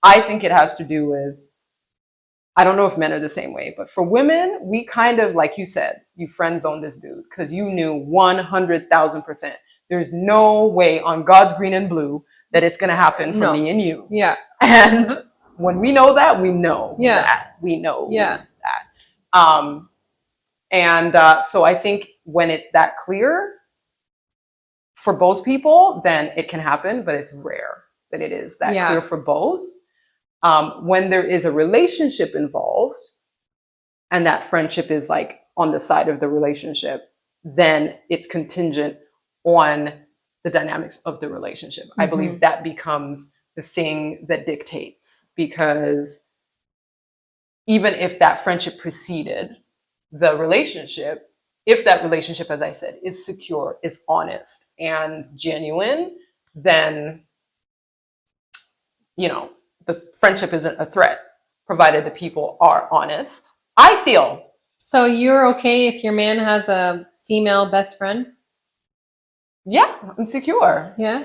I think it has to do with, I don't know if men are the same way, but for women, we kind of, like you said, you friend zone this dude because you knew 100,000%. There's no way on God's green and blue that it's going to happen for me and you. Yeah. And when we know that, we know that. We know that. So I think when it's that clear for both people, then it can happen, but it's rare that it is that clear for both. When there is a relationship involved and that friendship is like on the side of the relationship, then it's contingent on the dynamics of the relationship. I believe that becomes the thing that dictates, because even if that friendship preceded the relationship, if that relationship, as I said, is secure, is honest and genuine, then, you know, the friendship isn't a threat, provided the people are honest, I feel. So you're okay if your man has a female best friend? Yeah, I'm secure. Yeah.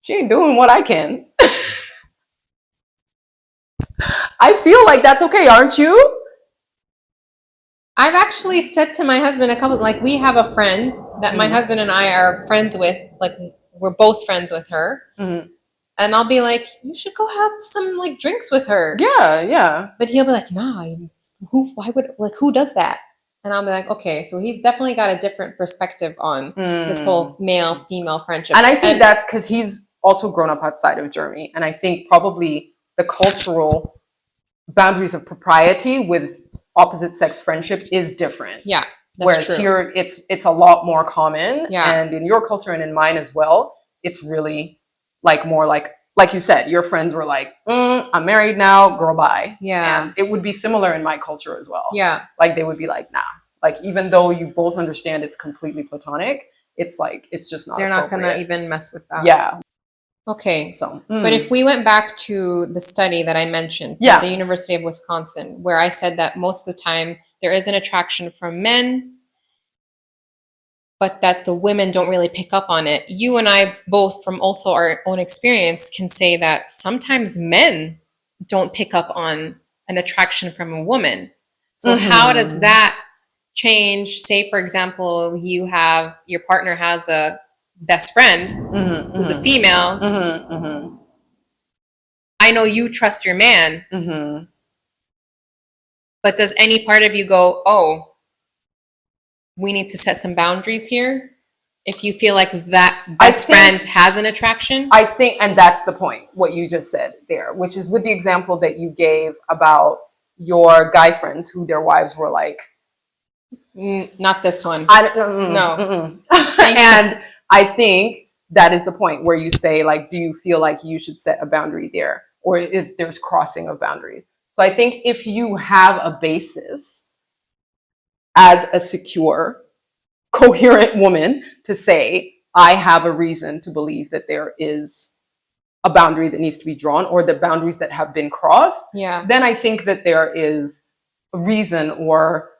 She ain't doing what I can. I feel like that's okay, aren't you? I've actually said to my husband like, we have a friend that my husband and I are friends with, like we're both friends with her. And I'll be like, you should go have some like drinks with her. Yeah. But he'll be like, nah, who does that? And I'll be like, okay, so he's definitely got a different perspective on this whole male-female friendship. And I think that's because he's also grown up outside of Germany. And I think probably the cultural boundaries of propriety with opposite sex friendship is different. Yeah, that's true. Here it's a lot more common. Yeah. And in your culture and in mine as well, it's really like more like you said, your friends were like, I'm married now, girl, bye. Yeah. And it would be similar in my culture as well. Yeah. Like they would be like, nah. Like even though you both understand it's completely platonic, it's like, it's just not They're not going to even mess with that. Yeah. Okay. So, but if we went back to the study that I mentioned at the University of Wisconsin, where I said that most of the time there is an attraction from men, but that the women don't really pick up on it. You and I both, from also our own experience, can say that sometimes men don't pick up on an attraction from a woman. So how does that change? Say, for example, your partner has a best friend who's a female. I know you trust your man, but does any part of you go, oh, we need to set some boundaries here? If you feel like that best friend has an attraction? I think, and that's the point, what you just said there, which is with the example that you gave about your guy friends who their wives were like, not this one. No. And I think that is the point where you say, like, do you feel like you should set a boundary there? Or if there's crossing of boundaries. So I think if you have a basis as a secure, coherent woman to say, I have a reason to believe that there is a boundary that needs to be drawn, or the boundaries that have been crossed, then I think that there is a reason or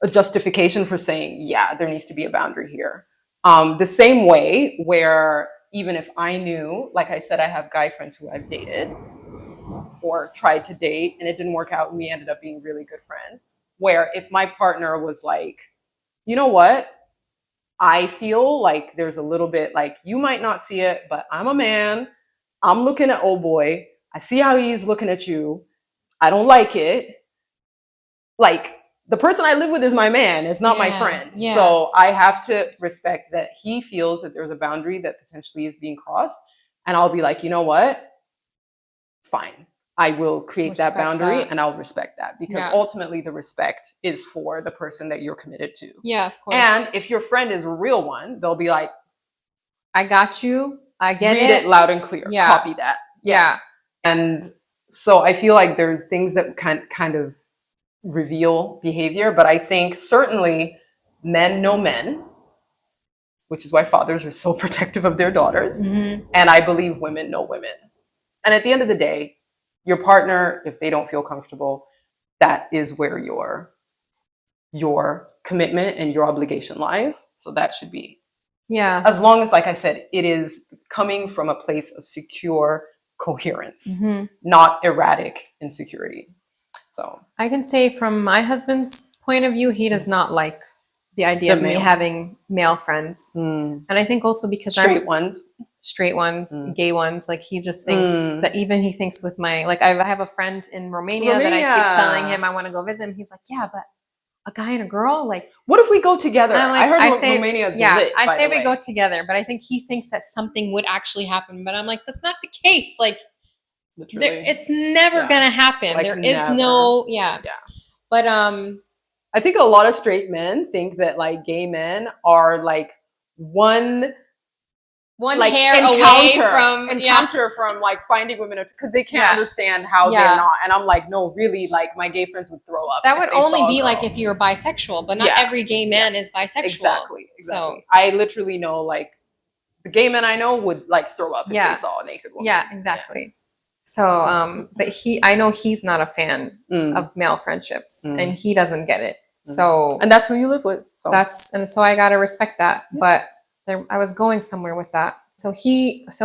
a justification for saying, yeah, there needs to be a boundary here. The same way where even if I knew, like I said, I have guy friends who I've dated or tried to date and it didn't work out and we ended up being really good friends, where if my partner was like, you know what? I feel like there's a little bit like, you might not see it, but I'm a man. I'm looking at old boy. I see how he's looking at you. I don't like it. Like, the person I live with is my man. It's not my friend. Yeah. So I have to respect that he feels that there's a boundary that potentially is being crossed. And I'll be like, you know what? Fine. I will create that boundary and I'll respect that, because ultimately the respect is for the person that you're committed to. Yeah, of course. And if your friend is a real one, they'll be like, I got you. I get it. Read it loud and clear. Yeah. Copy that. Yeah. And so I feel like there's things that kind of reveal behavior, but I think certainly men know men, which is why fathers are so protective of their daughters. And I believe women know women. And at the end of the day, your partner, if they don't feel comfortable, that is where your commitment and your obligation lies. So that should be, as long as, like I said, it is coming from a place of secure coherence, not erratic insecurity. So I can say from my husband's point of view, he does not like the idea of me having male friends. And I think also because straight ones, gay ones, like he just thinks that even he thinks with my, like I have a friend in Romania that I keep telling him I want to go visit him. He's like, yeah, but a guy and a girl, like, what if we go together? Like, I heard Romania is lit. I say we go together, but I think he thinks that something would actually happen. But I'm like, that's not the case. Like, it's never gonna happen. Like, there is no, But I think a lot of straight men think that like gay men are like one like hair away from from like finding women because they can't understand how they're not. And I'm like, no, really, like my gay friends would throw up. That would only be like if you were bisexual, but not every gay man is bisexual. Exactly. So I literally know like the gay men I know would like throw up if they saw a naked woman. Yeah, exactly. So, but I know he's not a fan of male friendships, and he doesn't get it. So, and that's who you live with. So so I gotta respect that. But I was going somewhere with that. So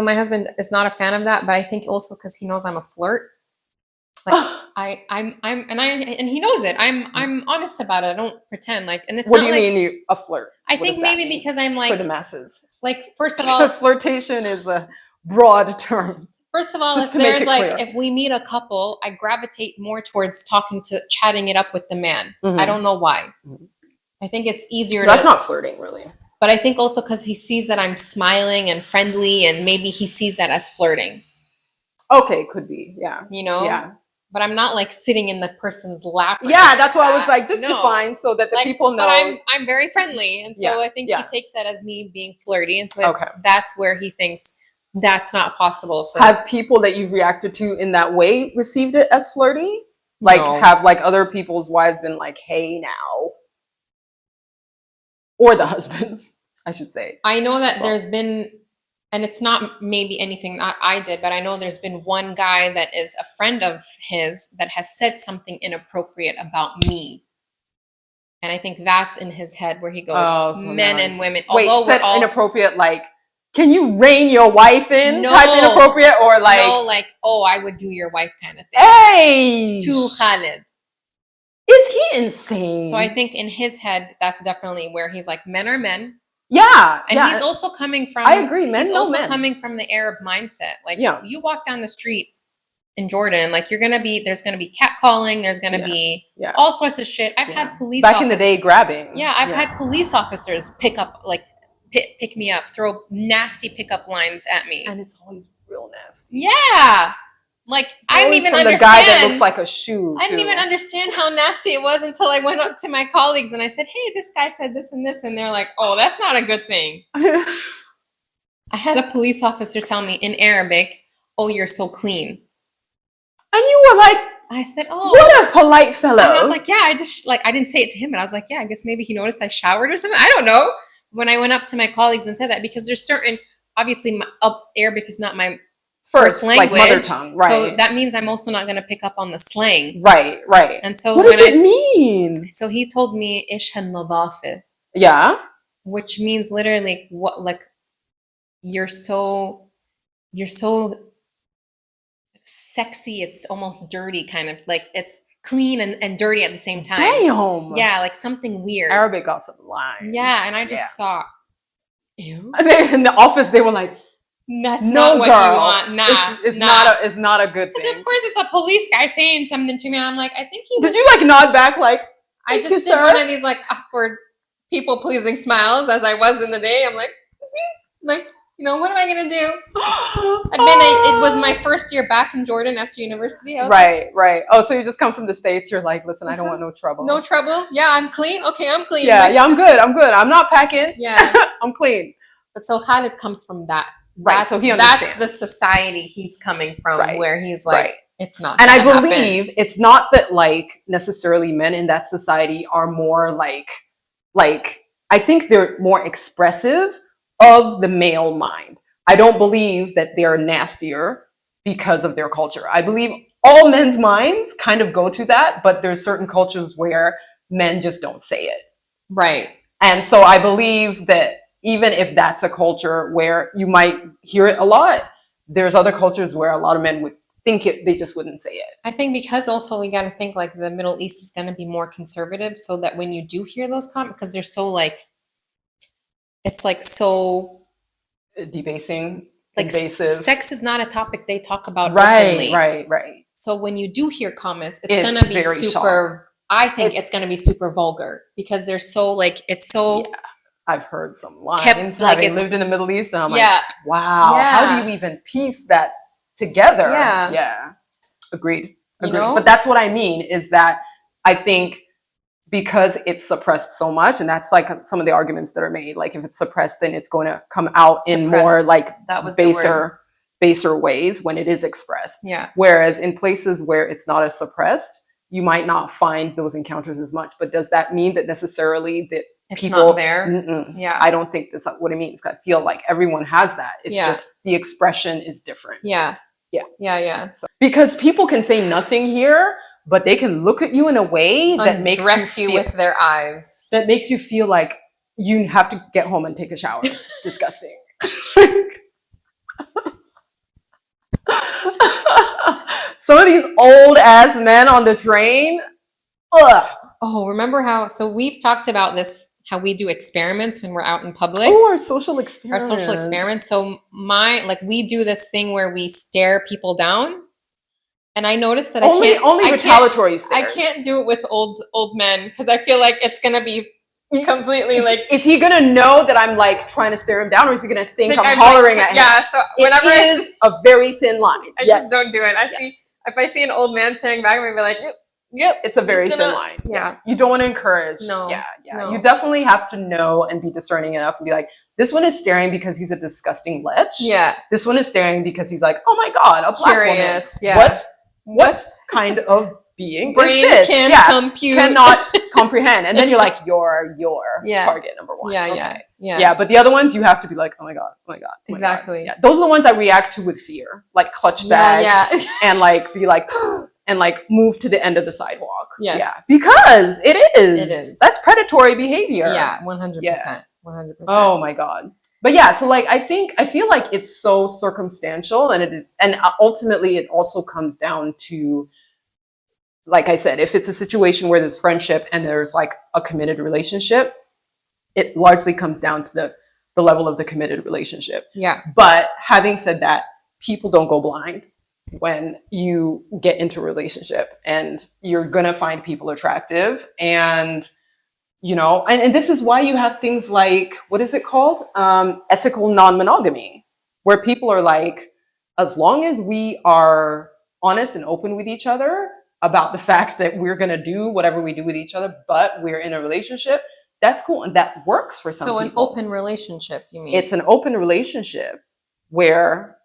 my husband is not a fan of that, but I think also because he knows I'm a flirt. Like and he knows it. I'm honest about it. I don't pretend like. And it's what do you mean you a flirt? I think maybe because I'm like for the masses. Like first of all, because flirtation is a broad term. First of all, if there's like, if we meet a couple, I gravitate more towards chatting it up with the man. I don't know why. I think it's easier. That's not flirting, really. But I think also because he sees that I'm smiling and friendly, and maybe he sees that as flirting. Okay, could be, yeah. You know? Yeah. But I'm not like sitting in the person's lap. Yeah, that's why I was like, just define so that the people know. But I'm very friendly, and so I think he takes that as me being flirty, and so that's where he thinks. That's not possible for. Have people that you've reacted to in that way received it as flirty? Like, have like other people's wives been like, hey now? Or the husbands, I should say. I know that there's been, and it's not maybe anything that I did, but I know there's been one guy that is a friend of his that has said something inappropriate about me. And I think that's in his head where he goes, men and women. Wait, said inappropriate like, can you rein your wife in? Type inappropriate or like... No, like, I would do your wife kind of thing. Hey! To Khalid. Is he insane? So I think in his head, that's definitely where he's like, men are men. Yeah. And he's also coming from... I agree, men He's know also men. coming from the Arab mindset. Like, you walk down the street in Jordan, like there's going to be catcalling, there's going to be all sorts of shit. I've had police Back in the day, grabbing. Yeah, I've had police officers pick me up, throw nasty pickup lines at me. And it's always real nasty. Yeah. Like, I didn't even understand. The guy that looks like a shoe, I didn't even understand how nasty it was until I went up to my colleagues and I said, hey, this guy said this and this. And they're like, oh, that's not a good thing. I had a police officer tell me in Arabic, oh, you're so clean. And you were like, I said, oh. What a polite fellow. And I was like, yeah, I didn't say it to him, but I was like, yeah, I guess maybe he noticed I showered or something. I don't know. When I went up to my colleagues and said that, because there's certain, obviously Arabic is not my first language. Like mother tongue, right. So that means I'm also not going to pick up on the slang. Right. And so what does it mean? So he told me, ish hanadafe. Yeah. Which means literally what, like, you're so sexy, it's almost dirty, kind of like it's clean and dirty at the same time. Damn. Yeah, like something weird. Arabic got some lines. Yeah, and I just thought, ew. In the office, they were like, "That's not what you want." Nah, it's not a good thing. Because of course, it's a police guy saying something to me, and I'm like, I think he was. Did you like nod back like? I just did one of these like awkward, people pleasing smiles as I was in the day. I'm like. What am I going to do? It was my first year back in Jordan after university. I was right. Oh, so you just come from the States. You're like, listen, I don't want no trouble. No trouble? Yeah, I'm clean. Okay, I'm clean. Yeah, I'm good. I'm not packing. Yeah. I'm clean. But so Khalid comes from that. Right, so he understands. That's the society he's coming from, where he's like, it's not. And I believe it's not that like necessarily men in that society are more like I think they're more expressive of the male mind. I don't believe that they're nastier because of their culture. I believe all men's minds kind of go to that, but there's certain cultures where men just don't say it. Right. And so I believe that even if that's a culture where you might hear it a lot, there's other cultures where a lot of men would think it, they just wouldn't say it. I think because also we got to think like the Middle East is going to be more conservative, so that when you do hear those comments, because they're so like, it's like so debasing, like invasive. Sex is not a topic they talk about Right, openly. right. So when you do hear comments, it's going to be super. I think it's going to be super vulgar because they're so like, it's so. Yeah. I've heard some lines having lived in the Middle East, and I'm like, wow, how do you even piece that together? Yeah. Agreed. You know? But that's what I mean, is that I think because it's suppressed so much, and that's like some of the arguments that are made, like if it's suppressed, then it's going to come out in more like baser ways when it is expressed. Yeah. Whereas in places where it's not as suppressed, you might not find those encounters as much. But does that mean that necessarily that it's people not there? Yeah, I don't think that's what it means. I feel like everyone has that. It's just the expression is different. Yeah. So, because people can say nothing here, but they can look at you in a way that makes you with their eyes. That makes you feel like you have to get home and take a shower. It's disgusting. Some of these old ass men on the train. Ugh. Oh, remember how? So we've talked about this, how we do experiments when we're out in public. Oh, our social experiments. So we do this thing where we stare people down, and I noticed that only retaliatory stares. I can't do it with old men because I feel like it's gonna be completely like. Is he gonna know that I'm like trying to stare him down, or is he gonna think I'm hollering at him? Yeah. So whenever it is a very thin line. I just don't do it. If I see an old man staring back at me, I'd be like, yep. It's a very thin line. Yeah. You don't want to encourage. No. Yeah. No. You definitely have to know and be discerning enough and be like, this one is staring because he's a disgusting lech. Yeah. This one is staring because he's like, oh my God, a black woman. Yeah. What kind of being brain is this? compute. Cannot comprehend. And then you're like, you're target number one. Yeah. But the other ones, you have to be like, oh my God. Exactly. Yeah. Those are the ones I react to with fear, like clutch bag and like be like, and like move to the end of the sidewalk. Yes. Yeah. Because it is. That's predatory behavior. Yeah. 100%. 100%. Oh my God. But yeah, so like I feel like it's so circumstantial, and ultimately it also comes down to, like I said, if it's a situation where there's friendship and there's like a committed relationship, it largely comes down to the level of the committed relationship. Yeah. But having said that, people don't go blind when you get into a relationship, and you're gonna find people attractive, and you know, and this is why you have things like, what is it called? Ethical non-monogamy, where people are like, as long as we are honest and open with each other about the fact that we're going to do whatever we do with each other, but we're in a relationship, that's cool. And that works for some people. So an open relationship, you mean? It's an open relationship where,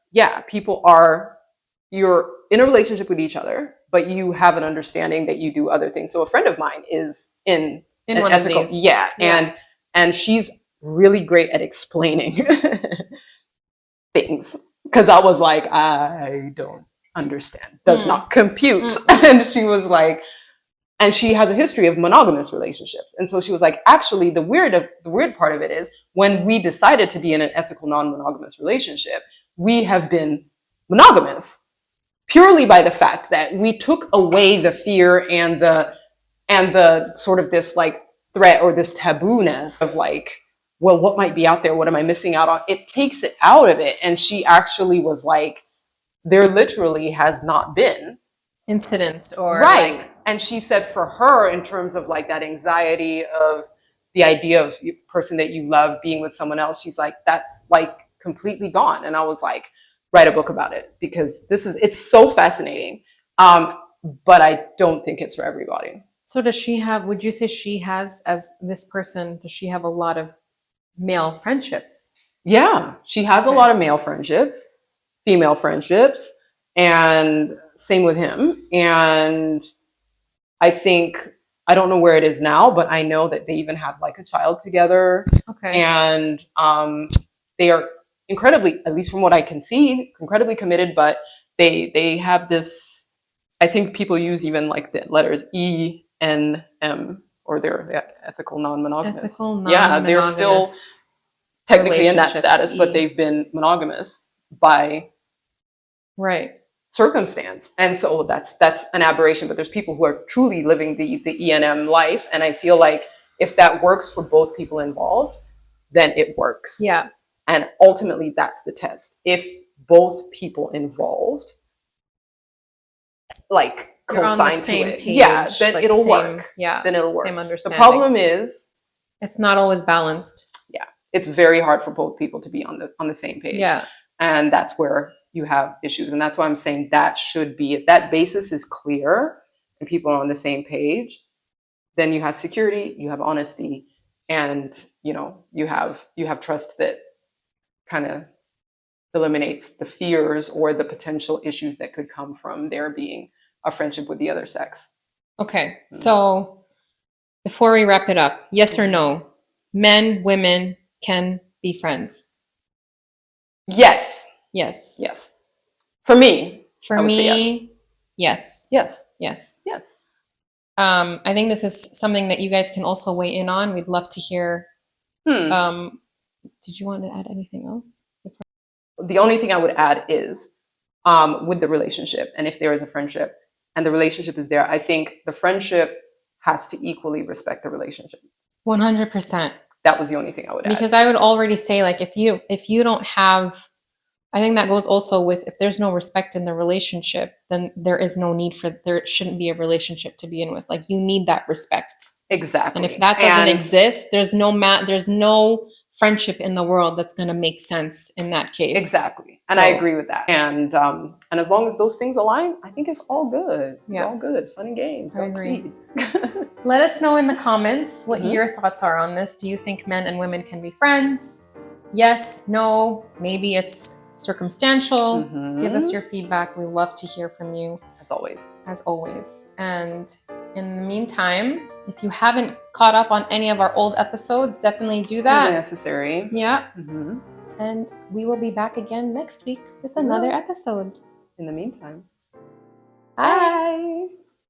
you're in a relationship with each other, but you have an understanding that you do other things. So a friend of mine is in one ethical, of these. Yeah. And she's really great at explaining things. Because I was like, I don't understand. Does not compute. And she was like, and she has a history of monogamous relationships. And so she was like, actually, the weird part of it is when we decided to be in an ethical non-monogamous relationship, we have been monogamous purely by the fact that we took away the fear and the sort of this like threat or this taboo-ness of like, well, what might be out there? What am I missing out on? It takes it out of it. And she actually was like, there literally has not been incidents or right. Like... And she said for her, in terms of like that anxiety of the idea of the person that you love being with someone else, she's like, that's like completely gone. And I was like, write a book about it, because it's so fascinating. But I don't think it's for everybody. So would you say she has, as this person, does she have a lot of male friendships? Yeah, she has a lot of male friendships, female friendships, and same with him. And I don't know where it is now, but I know that they even have like a child together. Okay. And they are incredibly, at least from what I can see, incredibly committed, but they have this I think people use even like the letters E, N, M, or they're ethical non-monogamous. Ethical Yeah, they're still technically in that status, but they've been monogamous by circumstance. And so that's an aberration. But there's people who are truly living the ENM life. And I feel like if that works for both people involved, then it works. Yeah. And ultimately, that's the test. If both people involved like co-sign to it, yeah, then like it'll work. Yeah, then it'll work. Same understanding. The problem is it's not always balanced. Yeah, it's very hard for both people to be on the same page. Yeah, and that's where you have issues, and that's why I'm saying that should be, if that basis is clear and people are on the same page, then you have security, you have honesty, and you have trust that kind of eliminates the fears or the potential issues that could come from there being a friendship with the other sex. Okay, so before we wrap it up, yes or no, men, women can be friends? Yes. Yes. Yes. For me. For me, yes. Yes. Yes. Yes. I think this is something that you guys can also weigh in on. We'd love to hear. Did you want to add anything else? The only thing I would add is with the relationship, and if there is a friendship and the relationship is there, I think the friendship has to equally respect the relationship. 100%. That was the only thing I would add. Because I would already say, like, if you don't have, I think that goes also with, if there's no respect in the relationship, then there shouldn't be a relationship to begin with. Like, you need that respect. Exactly. And if that doesn't exist, there's no friendship in the world that's going to make sense in that case. Exactly. And I agree with that. And as long as those things align, I think it's all good. Yeah. It's all good. Fun and games. I agree. Let us know in the comments what your thoughts are on this. Do you think men and women can be friends? Yes, no, maybe it's circumstantial. Give us your feedback. We love to hear from you. As always. As always. And in the meantime, if you haven't caught up on any of our old episodes, definitely do that. Totally necessary. Yeah. And we will be back again next week with another episode. In the meantime. Bye.